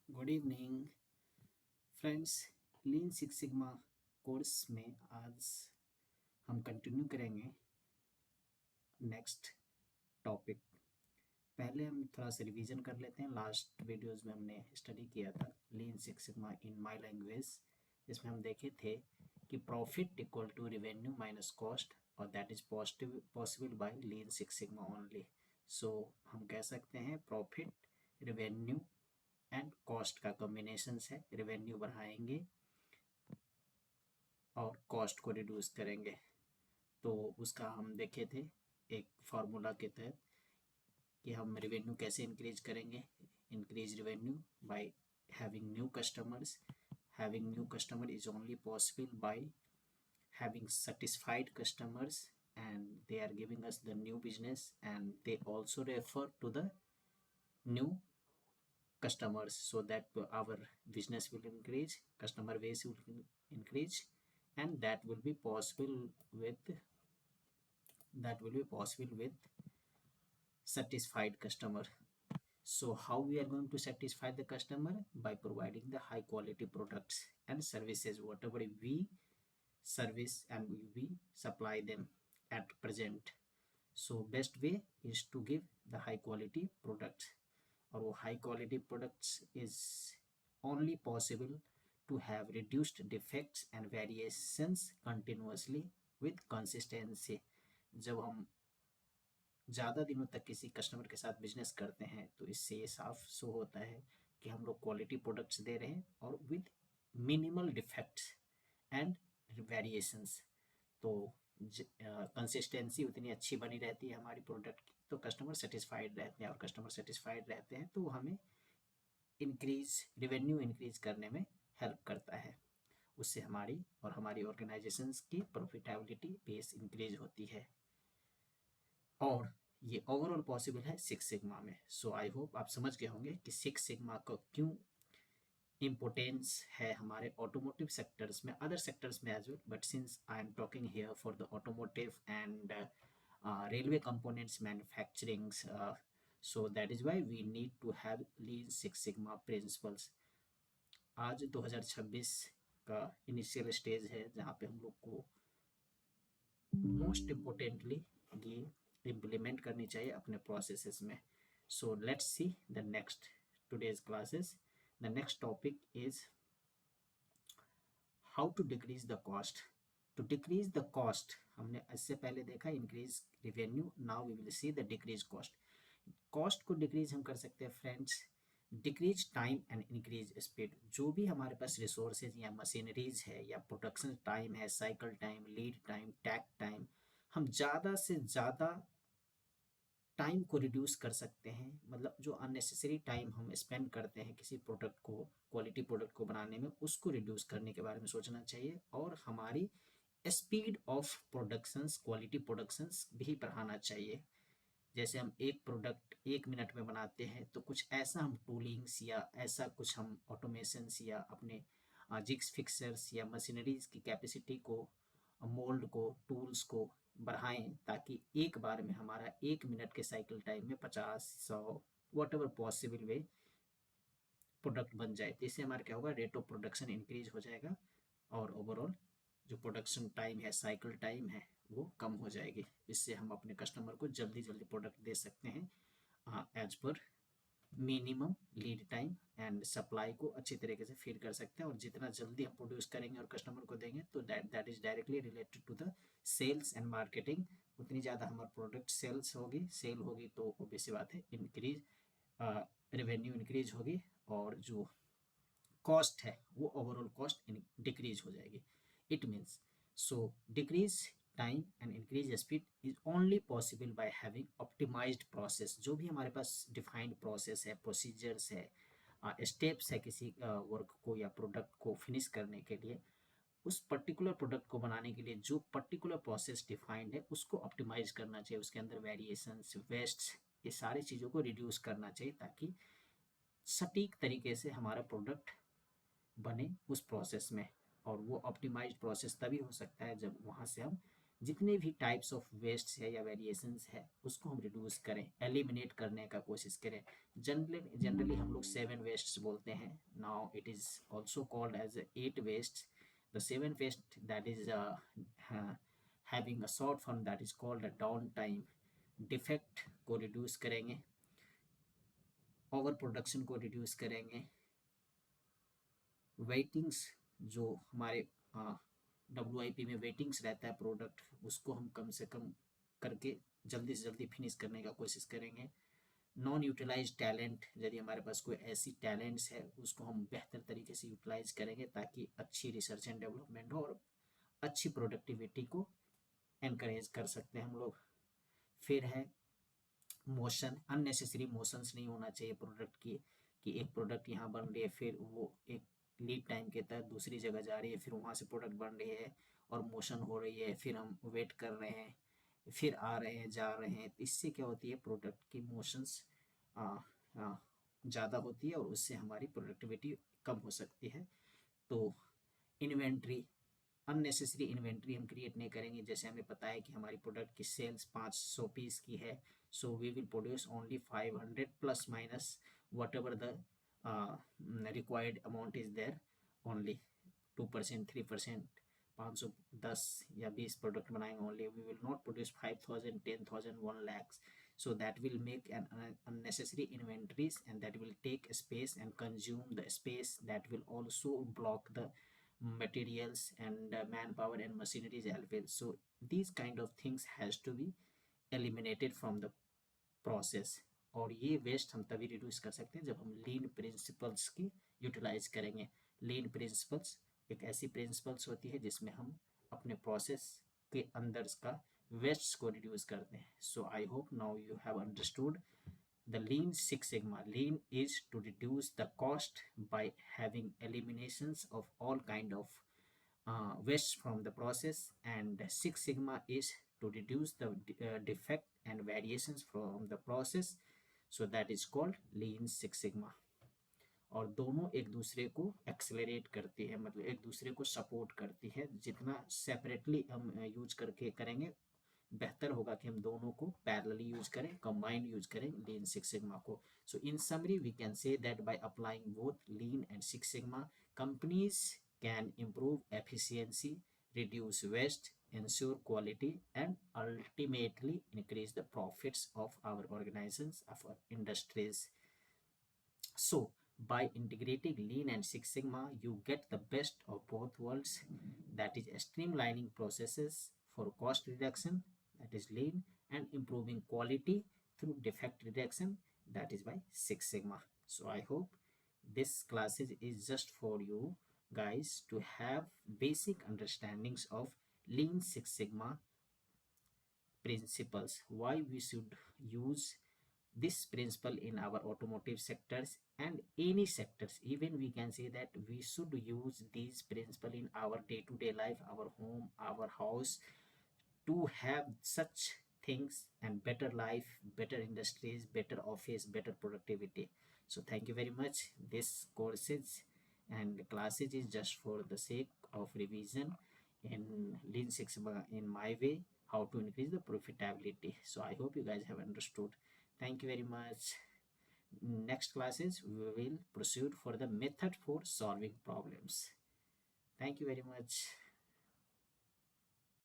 Good evening friends. लीन Six sigma course में आज हम कंटिन्यू करेंगे नेक्स्ट टॉपिक। पहले हम थोड़ा सा रिवीजन कर लेते हैं। लास्ट वीडियोस में हमने स्टडी किया था Lean Six Sigma in my language, जिसमें हम देखे थे कि profit equal to revenue minus cost और that is possible by Lean Six Sigma only. So हम कह सकते हैं प्रॉफिट, रिवेन्यू एंड कॉस्ट का कॉम्बिनेशन है। रिवेन्यू बढ़ाएंगे और कॉस्ट को रिड्यूस करेंगे। तो उसका हम देखे थे एक फार्मूला के तहत कि हम रेवेन्यू कैसे इंक्रीज करेंगे। Increase revenue by having new customers. Having new customer is only possible bye having satisfied customers, and they are giving us the new business, and they also refer to the new customers, so that our business will increase, customer base will increase, and that will be possible with satisfied customer. So how we are going to satisfy the customer? By providing the high quality products and services, whatever we service and we supply them at present. So best way is to give the high quality products, और वो high quality products is only possible to have reduced defects and variations continuously with consistency. जब हम ज़्यादा दिनों तक किसी customer के साथ बिजनेस करते हैं तो इससे ये साफ शो होता है कि हम लोग क्वालिटी प्रोडक्ट्स दे रहे हैं और with minimal defects and variations. तो कंसिस्टेंसी उतनी अच्छी बनी रहती है हमारी प्रोडक्ट की, तो कस्टमर सेटिस्फाइड रहते हैं, और कस्टमर सेटिस्फाइड रहते हैं तो हमें इंक्रीज रेवेन्यू इंक्रीज करने में हेल्प करता है। उससे हमारी और हमारी ऑर्गेनाइजेशंस की प्रॉफिटेबिलिटी बेस इंक्रीज होती है, और ये ओवरऑल पॉसिबल है सिक्स सिग्मा में। सो आई होप आप समझ गए होंगे कि सिक्स सिग्मा का क्यों इम्पोर्टेंस है हमारे ऑटोमोटिव सेक्टर्स में, अदर सेक्टर्स में as well, but since I am talking here for the automotive and railway components manufacturing, so that is why we need to have lean six sigma principles. आज 2026 का initial stage है जहाँ पे हम लोग को most importantly ये implement करनी चाहिए अपने प्रोसेसेस में। So let's see the next today's classes. The next topic is how to decrease the cost. To decrease the cost हमने इससे पहले देखा increase revenue, now we will see the decrease cost. Cost को decrease हम कर सकते हैं friends, decrease time and increase speed. जो भी हमारे पास रिसोर्सेज या मशीनरीज है या प्रोडक्शन टाइम है, cycle time, lead time, takt time, हम ज़्यादा से ज़्यादा टाइम को रिड्यूस कर सकते हैं। मतलब जो अननेसेसरी टाइम हम स्पेंड करते हैं किसी प्रोडक्ट को, क्वालिटी प्रोडक्ट को बनाने में, उसको रिड्यूस करने के बारे में सोचना चाहिए, और हमारी speed of productions, quality productions भी बढ़ाना चाहिए। जैसे हम एक प्रोडक्ट 1 मिनट में बनाते हैं तो कुछ ऐसा हम टूलिंग्स या ऐसा कुछ हम ऑटोमेशंस या अपने जिग्स फिक्सर्स या मशीनरीज की कैपेसिटी को, मोल्ड को, टूल्स को बढ़ाएं, ताकि एक बार में हमारा 1 मिनट के साइकिल टाइम में 50, 100 what ever possible way product बन जाए। तो इससे हमारा क्या होगा, रेट ऑफ प्रोडक्शन इंक्रीज हो जाएगा, और ओवरऑल जो प्रोडक्शन टाइम है, साइकिल टाइम है, वो कम हो जाएगी। इससे हम अपने कस्टमर को जल्दी जल्दी प्रोडक्ट दे सकते हैं as per minimum lead time, and supply को अच्छी तरीके से फीड कर सकते हैं। और जितना जल्दी हम प्रोड्यूस करेंगे और कस्टमर को देंगे तो that is directly related to the sales and marketing. उतनी ज़्यादा हमारा प्रोडक्ट सेल होगी तो ऑब्वियस बात है इंक्रीज रेवेन्यू इंक्रीज होगी, और जो कॉस्ट है वो ओवरऑल कॉस्ट डिक्रीज हो जाएगी। It means so decrease time and increase speed is only possible by having optimized process. जो भी हमारे पास डिफाइंड प्रोसेस है, प्रोसीजर्स है, स्टेप्स है किसी वर्क को या प्रोडक्ट को फिनिश करने के लिए, उस पर्टिकुलर प्रोडक्ट को बनाने के लिए जो पर्टिकुलर प्रोसेस डिफाइंड है उसको ऑप्टिमाइज करना चाहिए। उसके अंदर वेरिएशंस, वेस्ट्स, ये सारी चीज़ों को रिड्यूस करना चाहिए, ताकि सटीक तरीके से हमारा प्रोडक्ट बने उस प्रोसेस में। और वो ऑप्टिमाइज्ड प्रोसेस तभी हो सकता है जब वहाँ से हम जितने भी टाइप्स ऑफ वेस्ट है या वेरिएशंस है उसको हम रिड्यूस करें, एलिमिनेट करने का कोशिश करें। जनरली जनरली हम लोग 7 वेस्ट बोलते हैं। Now it is also called as 8 waste. The 7 waste that is having a short form that is called a down time. Defect को रिड्यूस करेंगे, ओवर प्रोडक्शन को रिड्यूस करेंगे, वेटिंग्स जो हमारे WIP में वेटिंग्स रहता है प्रोडक्ट, उसको हम कम से कम करके जल्दी से जल्दी फिनिश करने का कोशिश करेंगे। नॉन यूटिलाइज टैलेंट, यदि हमारे पास कोई ऐसी टैलेंट्स है उसको हम बेहतर तरीके से यूटिलाइज करेंगे ताकि अच्छी रिसर्च एंड डेवलपमेंट हो और अच्छी प्रोडक्टिविटी को एनकरेज कर सकते हैं हम लोग। फिर है मोशन, अननेसेसरी मोशंस नहीं होना चाहिए प्रोडक्ट की, कि एक प्रोडक्ट यहाँ बन रही है फिर वो एक लीड टाइम के तहत दूसरी जगह जा रही है, फिर वहाँ से प्रोडक्ट बन रही है और मोशन हो रही है, फिर हम वेट कर रहे हैं, फिर आ रहे हैं जा रहे हैं। इससे क्या होती है, प्रोडक्ट की मोशंस ज़्यादा होती है और उससे हमारी प्रोडक्टिविटी कम हो सकती है। तो इन्वेंट्री, अननेसेसरी इन्वेंट्री हम क्रिएट नहीं करेंगे। जैसे हमें पता है कि हमारी प्रोडक्ट की सेल्स 500 पीस की है, so we will produce only 500 plus minus whatever the required amount is there, only 2% 3%, 510 या 20 प्रोडक्ट बनाएंगे only. We will not produce 5,000 10,000 1 lakhs, so that will make an unnecessary inventories and that will take space and consume the space, that will also block the materials and manpower and machineries as well. So these kind of things has to be eliminated from the process। और ये waste हम तभी reduce कर सकते हैं जब हम लीन principles की यूटिलाइज करेंगे। लीन प्रिंसिपल्स एक ऐसी प्रिंसिपल्स होती है जिसमें हम अपने प्रोसेस के अंदर का वेस्ट को रिड्यूस करते हैं। So I hope now you have understood the Lean Six Sigma. Lean is to reduce the cost by having eliminations of all kind of waste from the process, and Six Sigma is to reduce the defect and variations from the process, so that is called Lean Six Sigma। और दोनों एक दूसरे को accelerate करती है, मतलब एक दूसरे को सपोर्ट करती है। जितना सेपरेटली हम यूज करके करेंगे बेहतर होगा कि हम दोनों को पैरेलली यूज करें, कंबाइंड यूज करें लीन सिक्स सिग्मा को। So in summary we can say that by applying both Lean and Six Sigma, companies can improve efficiency, reduce waste, ensure quality, and ultimately increase the profits of our organizations, of our industries। So, by integrating Lean and Six Sigma, you get the best of both worlds, that is, streamlining processes for cost reduction, that is Lean, and improving quality through defect reduction, that is by Six Sigma। So, I hope this classes is just for you guys to have basic understandings of Lean Six Sigma principles, why we should use this principle in our automotive sectors and any sectors. Even we can say that we should use these principle in our day-to-day life, our home, our house, to have such things and better life, better industries, better office, better productivity। So thank you very much. This courses and classes is just for the sake of revision in Lean Six Sigma in my way, how to increase the profitability। So I hope you guys have understood. Thank you very much. Next classes we will proceed for the method for solving problems. Thank you very much.